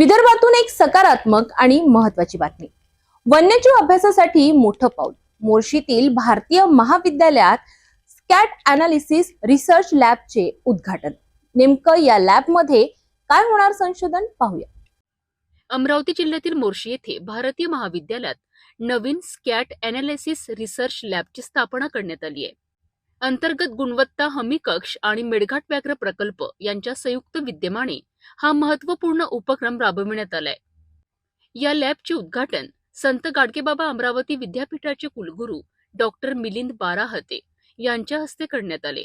विदर्भातून एक सकारात्मक आणि महत्त्वाची बातमी. वन्यजीव अभ्यासासाठी मोठं पाऊल. मोर्शीतील भारतीय महाविद्यालयात स्कॅट अनालिसिस रिसर्च लॅबचे उद्घाटन. नेमकं या लॅबमध्ये काय होणार संशोधन पाहूया. अमरावती जिल्ह्यातील मोर्शी येथे भारतीय महाविद्यालयात नवीन स्कॅट अनालिसिस रिसर्च लॅबची स्थापना करण्यात आली आहे. अंतर्गत गुणवत्ता हमी कक्ष आणि मेळघाट व्याघ्र प्रकल्प यांच्या संयुक्त विद्यमाने हा महत्त्वपूर्ण उपक्रम राबविण्यात आलाय. या लॅबचे उद्घाटन संत गाडगेबाबा अमरावती विद्यापीठाचे कुलगुरू डॉक्टर मिलिंद बाराहते यांच्या हस्ते करण्यात आले.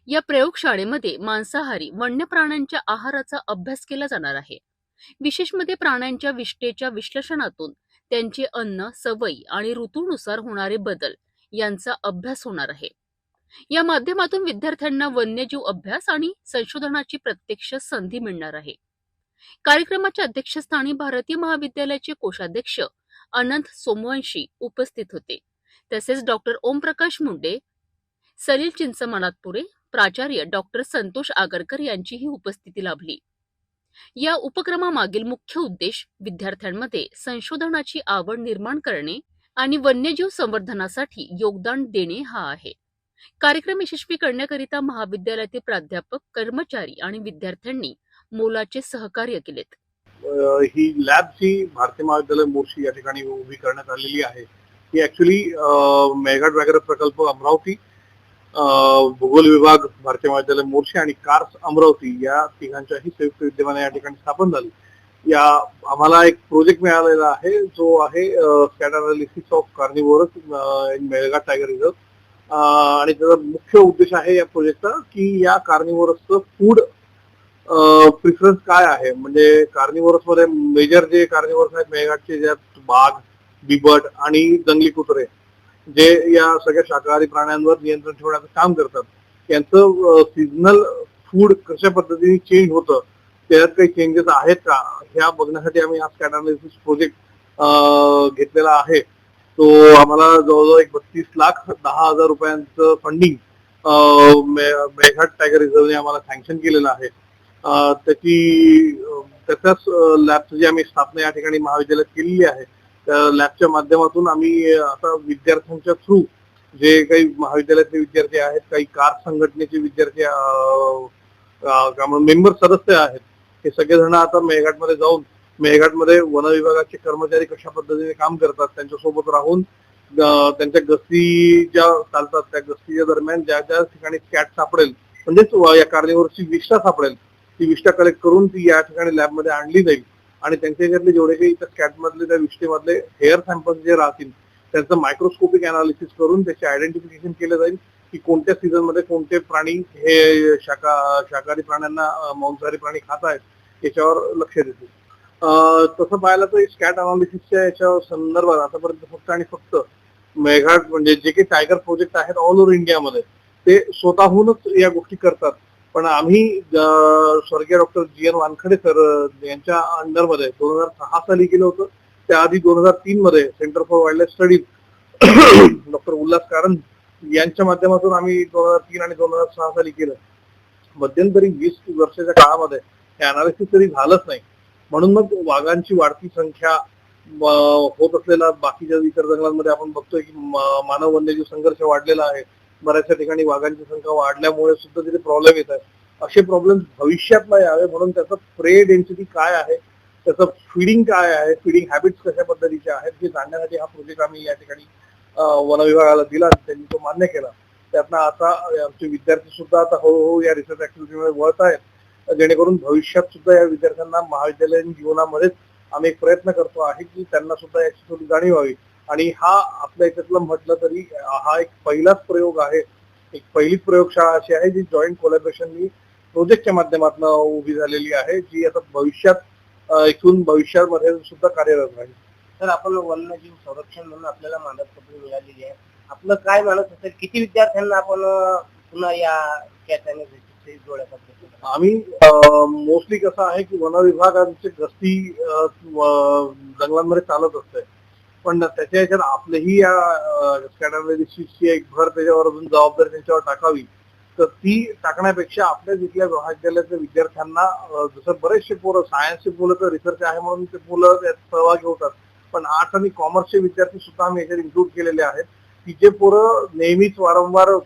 या प्रयोगशाळेमध्ये मांसाहारी वन्य प्राण्यांच्या आहाराचा अभ्यास केला जाणार आहे. विशेष म्हणजे प्राण्यांच्या विष्ठेच्या विश्लेषणातून त्यांचे अन्न, सवयी आणि ऋतूनुसार होणारे बदल यांचा अभ्यास होणार आहे. या माध्यमातून विद्यार्थ्यांना वन्यजीव अभ्यास आणि संशोधनाची प्रत्यक्ष संधी मिळणार आहे. कार्यक्रमाच्या अध्यक्षस्थानी भारतीय महाविद्यालयाचे कोषाध्यक्ष अनंत सोमवंशी उपस्थित होते. तसेच डॉक्टर ओमप्रकाश मुंडे, सलील चिंचमनातपुरे, प्राचार्य डॉक्टर संतोष आगरकर यांचीही उपस्थिती लाभली. या उपक्रमामागील मुख्य उद्देश विद्यार्थ्यांमध्ये संशोधनाची आवड निर्माण करणे आणि वन्यजीव संवर्धनासाठी योगदान देणे हा आहे. कार्यक्रम यशस्वी करण्याकरिता महाविद्यालयातील प्राध्यापक, कर्मचारी आणि विद्यार्थ्यांनी मोलाचे सहकार्य केलेत. ही लॅब जी भारतीय महाविद्यालय मोर्शी या ठिकाणी उभी करण्यात आलेली आहे ही ऍक्च्युली मेळघाट व्याघ्र प्रकल्प अमरावती, भूगोल विभाग भारतीय महाविद्यालय मोर्शी आणि कार्स अमरावती या तिघांच्याही संयुक्त विद्यमाने या ठिकाणी स्थापन झाली. या आम्हाला एक प्रोजेक्ट मिळालेला आहे जो आहे scat analysis of carnivorous in Melghat tiger reserve. आणि त्याचा मुख्य उद्देश आहे या प्रोजेक्टचा की या कार्निव्होरसचं फूड प्रिफरन्स काय आहे. म्हणजे कार्निव्होरस मध्ये मेजर जे कार्निव्होरस आहेत मेळघाटचे, ज्यात वाघ, बिबट आणि जंगली कुत्रे जे या सगळ्या शाकाहारी प्राण्यांवर नियंत्रण ठेवण्याचं काम करतात, यांचं सीझनल फूड कशा पद्धतीने चेंज होतं, त्यात काही चेंजेस आहेत का ह्या बघण्यासाठी आम्ही हा स्कॅट अनालिसिस प्रोजेक्ट घेतलेला आहे. तो आम्हाला जवळजवळ 32,10,000 रुपयांचं फंडिंग मेळघाट टायगर रिझर्वने आम्हाला सँक्शन केलेलं आहे. त्याच्याच लॅबची जी आम्ही स्थापना या ठिकाणी महाविद्यालयात केलेली आहे, त्या लॅबच्या माध्यमातून आम्ही आता विद्यार्थ्यांच्या थ्रू जे काही महाविद्यालयातले विद्यार्थी आहेत, काही कार संघटनेचे विद्यार्थी मेंबर सदस्य आहेत, हे सगळेजण आता मेळघाटमध्ये जाऊन मेळघाटमध्ये वन विभागाचे कर्मचारी कशा पद्धतीने काम करतात त्यांच्यासोबत राहून त्यांच्या गस्ती ज्या चालतात त्या गस्तीच्या दरम्यान ज्या ज्या ठिकाणी स्कॅट सापडेल, म्हणजेच या कार्निव्होरसची विष्ठा सापडेल, ती विष्ठा कलेक्ट करून ती या ठिकाणी लॅबमध्ये आणली जाईल आणि त्यांच्या ह्याच्यातले जेवढे काही त्या स्कॅट मधले त्या विष्ठेमधले हेअर सॅम्पल्स जे राहतील त्यांचं मायक्रोस्कोपिक अनालिसिस करून त्याचे आयडेंटिफिकेशन केलं जाईल की कोणत्या सीझन मध्ये कोणते प्राणी हे शाकाहारी प्राण्यांना मांसाहारी प्राणी खात आहेत याच्यावर लक्ष देतील. तसं पाहिलं तर स्कॅट अनालिसिसच्या याच्या संदर्भात आतापर्यंत फक्त आणि फक्त मेळघाट म्हणजे जे काही टायगर प्रोजेक्ट आहेत ऑल ओव्हर इंडियामध्ये ते स्वतःहूनच या गोष्टी करतात. पण आम्ही स्वर्गीय डॉक्टर GN वानखडे सर यांच्या अंडरमध्ये 2006 साली केलं होतं. त्याआधी 2003 मध्ये centre for wild life studies doctor Ulhas Karanth यांच्या माध्यमातून आम्ही 2003 आणि 2006 साली केलं. मध्यंतरी 20 वर्षाच्या काळामध्ये हे अनालिसिस तरी झालंच नाही. म्हणून मग वाघांची वाढती संख्या होत असलेला बाकीच्या इतर जंगलांमध्ये आपण बघतोय की मानव वन्यजीव संघर्ष वाढलेला आहे. बऱ्याचशा ठिकाणी वाघांची संख्या वाढल्यामुळे सुद्धा तिथे प्रॉब्लेम येत आहे. असे प्रॉब्लेम भविष्यात नाही यावे म्हणून त्याचं प्रे डेन्सिटी काय आहे, त्याचं फीडिंग काय आहे, फीडिंग हॅबिट्स कशा पद्धतीचे आहेत हे जाणण्यासाठी हा प्रोजेक्ट आम्ही या ठिकाणी वन विभागाला दिला आणि त्यांनी तो मान्य केला. त्यातनं आता आमचे विद्यार्थी सुद्धा आता हळूहळू या रिसर्च ऍक्टिव्हिटीमध्ये वळत आहेत, जेणेकरून भविष्यात सुद्धा या विद्यार्थ्यांना महाविद्यालयीन जीवनामध्येच आम्ही एक प्रयत्न करतो आहे की त्यांना सुद्धा याची थोडी जाणीव व्हावी. आणि हा आपल्या याच्यातलं म्हटलं तरी हा एक पहिलाच प्रयोग आहे, एक पहिलीच प्रयोगशाळा अशी आहे जी जॉईंट कोलॅबोरेशननी प्रोजेक्टच्या माध्यमातून उभी झालेली आहे, जी आता भविष्यामध्ये सुद्धा कार्यरत राहील. तर आपण वन्यजीव संरक्षण म्हणून आपल्याला मानद पदवी मिळालेली आहे. आपलं काय मानत असेल, किती विद्यार्थ्यांना आपण पुन्हा या जोड्यासाठी आम्ही मोस्टली कसं आहे की वन विभागांची गस्ती जंगलांमध्ये चालत असते, पण त्याच्या याच्यात आपल्याही या स्कॅट अनालिसिसची एक भर त्याच्यावर अजून जबाबदारी त्यांच्यावर टाकावी तर ती टाकण्यापेक्षा आपल्या जिथल्या महाविद्यालयातल्या विद्यार्थ्यांना जसं बरेचसे पोरं सायन्सचे मुलं तर रिसर्च आहे म्हणून ते मुलं त्यात सहभागी होतात, पण आर्ट्स आणि कॉमर्सचे विद्यार्थी सुद्धा आम्ही याच्यात इन्क्लूड केलेले आहेत की जे पोरं नेहमीच वारंवार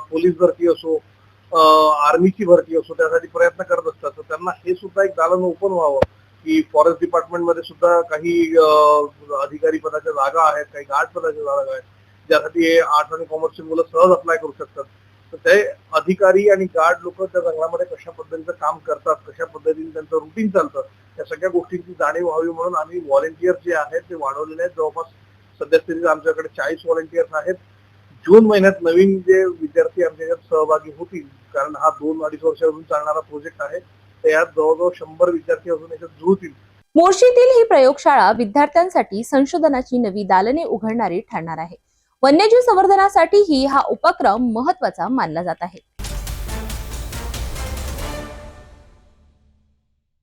पोलीस भरती असो, आर्मीची भरती असो त्यासाठी प्रयत्न करत असतात, तर त्यांना हे सुद्धा एक दालन ओपन व्हावं की फॉरेस्ट डिपार्टमेंटमध्ये सुद्धा काही अधिकारी पदाच्या जागा आहेत, काही गार्ड पदाच्या जागा आहेत, ज्यासाठी हे आर्ट्स आणि कॉमर्सची मुलं सहज अप्लाय करू शकतात. तर ते अधिकारी आणि गार्ड लोक त्या जंगलामध्ये कशा पद्धतीचं काम करतात, कशा पद्धतीने त्यांचं रुटीन चालतं, या सगळ्या गोष्टींची जाणीव व्हावी म्हणून आम्ही व्हॉलेंटियर जे आहेत ते वाढवलेले आहेत. जवळपास सध्या स्थितीत आमच्याकडे 40 व्हॉलेंटियर्स आहेत. जून महिन्यात नवीन जे विद्यार्थी आमच्या यात सहभागी होतील, कारण हा 2-2.5 वर्षापासून चालणारा प्रोजेक्ट आहे, तर यात जवळजवळ 100 विद्यार्थी अजून याच्यात जुळतील. मोर्शीतील ही प्रयोगशाळा विद्यार्थ्यांसाठी संशोधनाची नवी दालने उघडणारी ठरणार आहे. वन्यजीव संवर्धनासाठीही हा उपक्रम महत्त्वाचा मानला जात आहे.